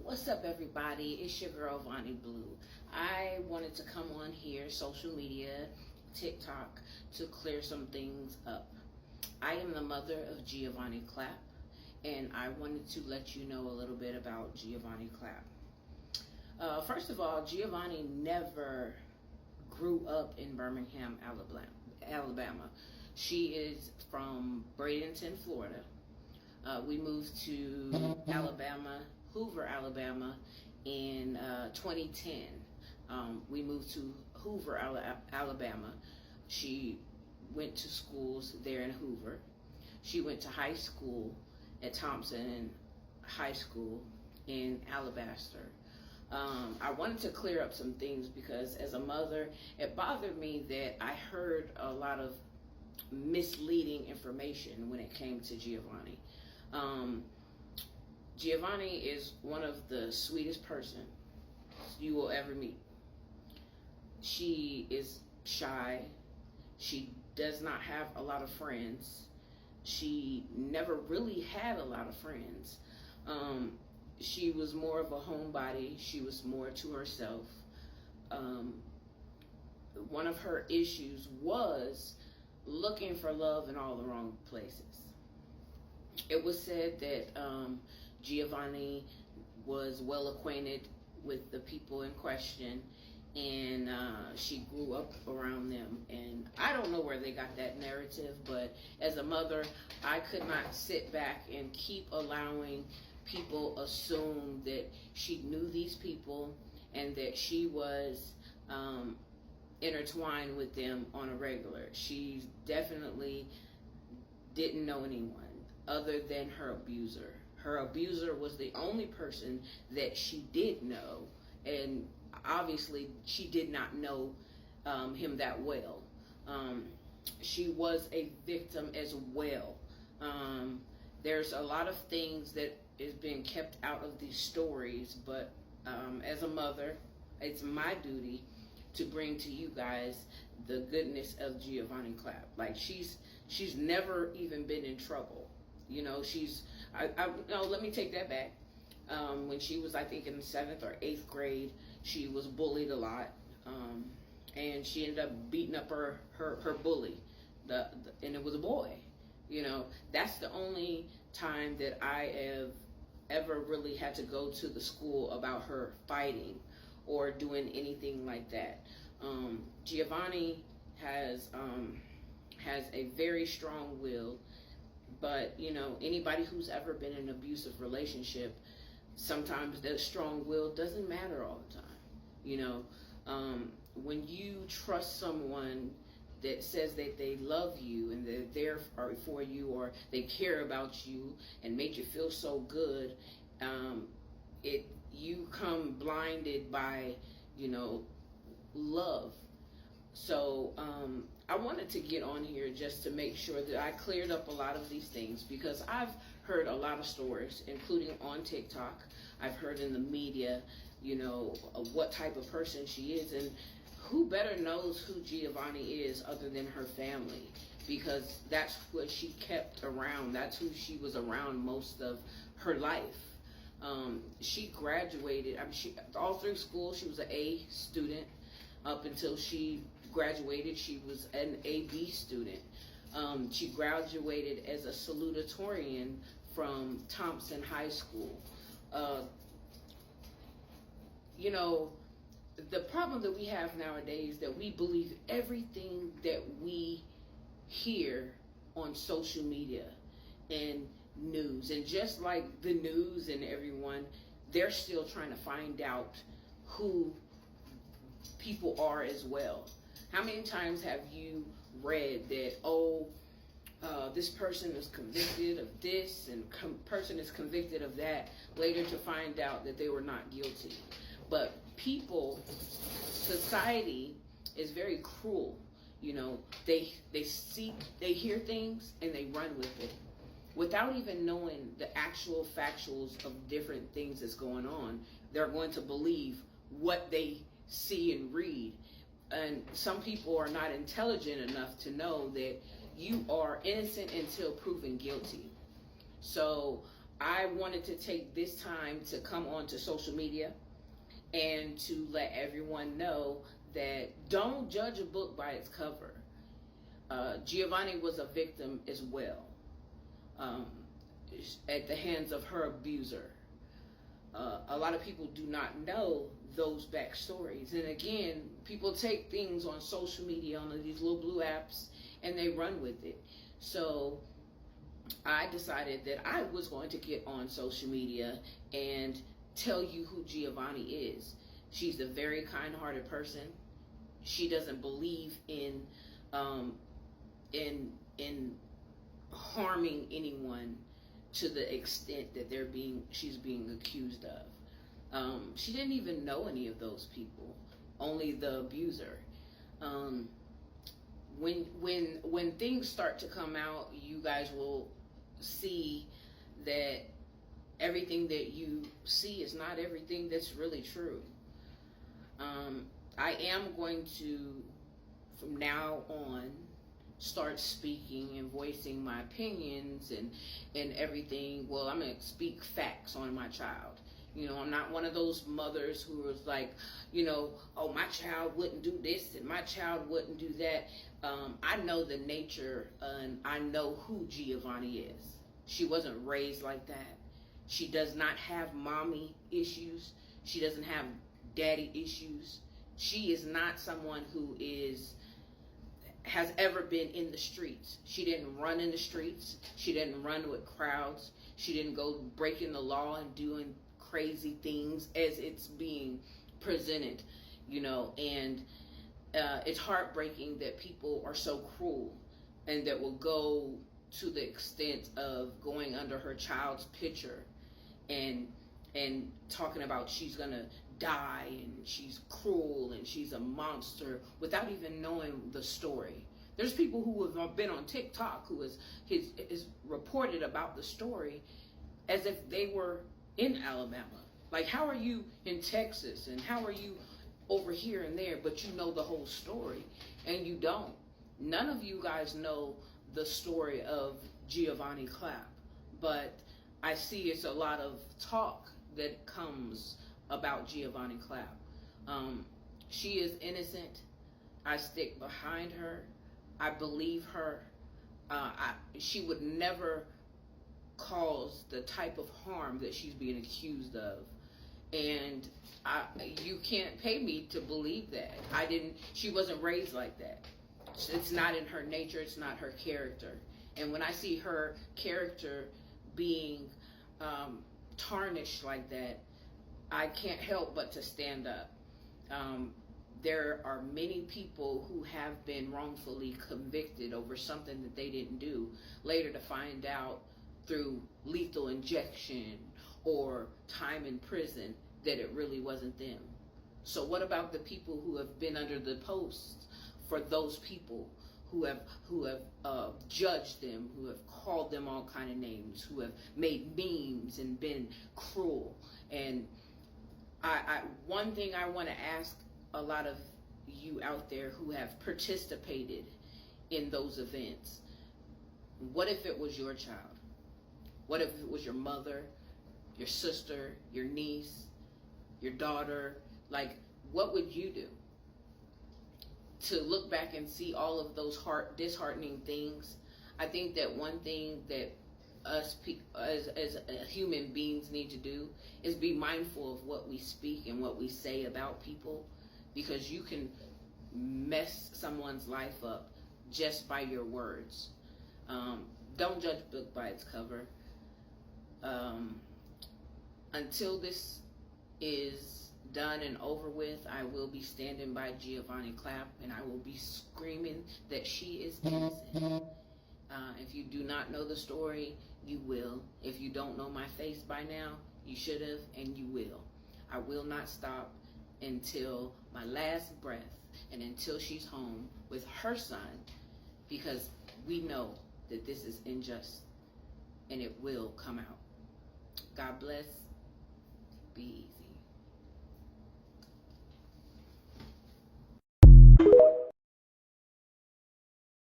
What's up, everybody? It's your girl, Vonnie Blue. I wanted to come on here, social media, TikTok, to clear some things up. I am the mother of Giovonnie Clapp, and I wanted to let you know a little bit about Giovonnie Clapp. First of all, Giovonnie never grew up in Birmingham, Alabama. She is from Bradenton, Florida. We moved to Hoover, Alabama in 2010. We moved to Hoover, Alabama. She went to schools there in Hoover. She went to high school at Thompson High School in Alabaster. I wanted to clear up some things because as a mother, it bothered me that I heard a lot of misleading information when it came to Giovonnie. Giovonnie is one of the sweetest person you will ever meet. She is shy. She does not have a lot of friends. She never really had a lot of friends. She was more of a homebody. She was more to herself. One of her issues was looking for love in all the wrong places. It was said that Giovonnie was well acquainted with the people in question, and she grew up around them. And I don't know where they got that narrative, but as a mother, I could not sit back and keep allowing people assume that she knew these people and that she was intertwined with them on a regular. She definitely didn't know anyone other than her abuser. Her abuser was the only person that she did know, and obviously she did not know him that well. She was a victim as well. There's a lot of things that is being kept out of these stories, but as a mother, it's my duty to bring to you guys the goodness of Giovonnie Clapp. Like she's never even been in trouble. You know, no, let me take that back. When she was, I think, in the 7th or 8th grade, she was bullied a lot. And she ended up beating up her bully. And it was a boy. You know, that's the only time that I have ever really had to go to the school about her fighting or doing anything like that. Giovonnie has a very strong will. But, you know, anybody who's ever been in an abusive relationship, sometimes that strong will doesn't matter all the time. You know, when you trust someone that says that they love you and they're there for you, or they care about you and make you feel so good, you come blinded by, you know, love. So I wanted to get on here just to make sure that I cleared up a lot of these things, because I've heard a lot of stories, including on TikTok. I've heard in the media, you know, what type of person she is, and who better knows who Giovonnie is other than her family, because that's what she kept around. That's who she was around most of her life. She graduated. I mean, all through school, she was an A student. Up until she graduated, she was an AB student. She graduated as a salutatorian from Thompson High School. You know, the problem that we have nowadays is that we believe everything that we hear on social media and news. And just like the news and everyone, they're still trying to find out who people are as well. How many times have you read that, this person is convicted of this and person is convicted of that, later to find out that they were not guilty? But people, society is very cruel. You know, they hear things and they run with it without even knowing the actual factuals of different things that's going on. They're going to believe what they see and read. And some people are not intelligent enough to know that you are innocent until proven guilty. So I wanted to take this time to come onto social media and to let everyone know that don't judge a book by its cover. Giovonnie was a victim as well, at the hands of her abuser. A lot of people do not know those backstories. And again, people take things on social media, on these little blue apps, and they run with it. So I decided that I was going to get on social media and tell you who Giovonnie is. She's a very kind-hearted person. She doesn't believe in harming anyone to the extent that she's being accused of. She didn't even know any of those people, only the abuser. When things start to come out, you guys will see that everything that you see is not everything that's really true. I am going to, from now on, start speaking and voicing my opinions and everything. Well, I'm going to speak facts on my child. You know, I'm not one of those mothers who was like, you know, oh, my child wouldn't do this and my child wouldn't do that. I know the nature and I know who Giovonnie is. She wasn't raised like that. She does not have mommy issues. She doesn't have daddy issues. She is not someone who has ever been in the streets. She didn't run in the streets. She didn't run with crowds. She didn't go breaking the law and doing crazy things as it's being presented, you know. And it's heartbreaking that people are so cruel and that will go to the extent of going under her child's picture and talking about she's gonna die and she's cruel and she's a monster without even knowing the story. There's people who have been on TikTok who is reported about the story as if they were in Alabama. Like, how are you in Texas and how are you over here and there, but you know the whole story? And you don't. None of you guys know the story of Giovonnie Clapp, but I see it's a lot of talk that comes about Giovonnie Clapp. She is innocent. I stick behind her. I believe her. She would never cause the type of harm that she's being accused of. And you can't pay me to believe that. She wasn't raised like that. It's not in her nature. It's not her character. And when I see her character being tarnished like that, I can't help but to stand up. There are many people who have been wrongfully convicted over something that they didn't do, later to find out through lethal injection or time in prison that it really wasn't them. So what about the people who have been under the post for those people who have judged them, who have called them all kind of names, who have made memes and been cruel? And one thing I want to ask a lot of you out there who have participated in those events, what if it was your child? What if it was your mother, your sister, your niece, your daughter? Like, what would you do? To look back and see all of those disheartening things, I think that one thing that us as human beings need to do is be mindful of what we speak and what we say about people, because you can mess someone's life up just by your words. Don't judge a book by its cover. Until this is done and over with, I will be standing by Giovonnie Clapp, and I will be screaming that she is innocent. If you do not know the story, you will. If you don't know my face by now, you should have, and you will. I will not stop until my last breath and until she's home with her son, because we know that this is unjust and it will come out. God bless. Be easy.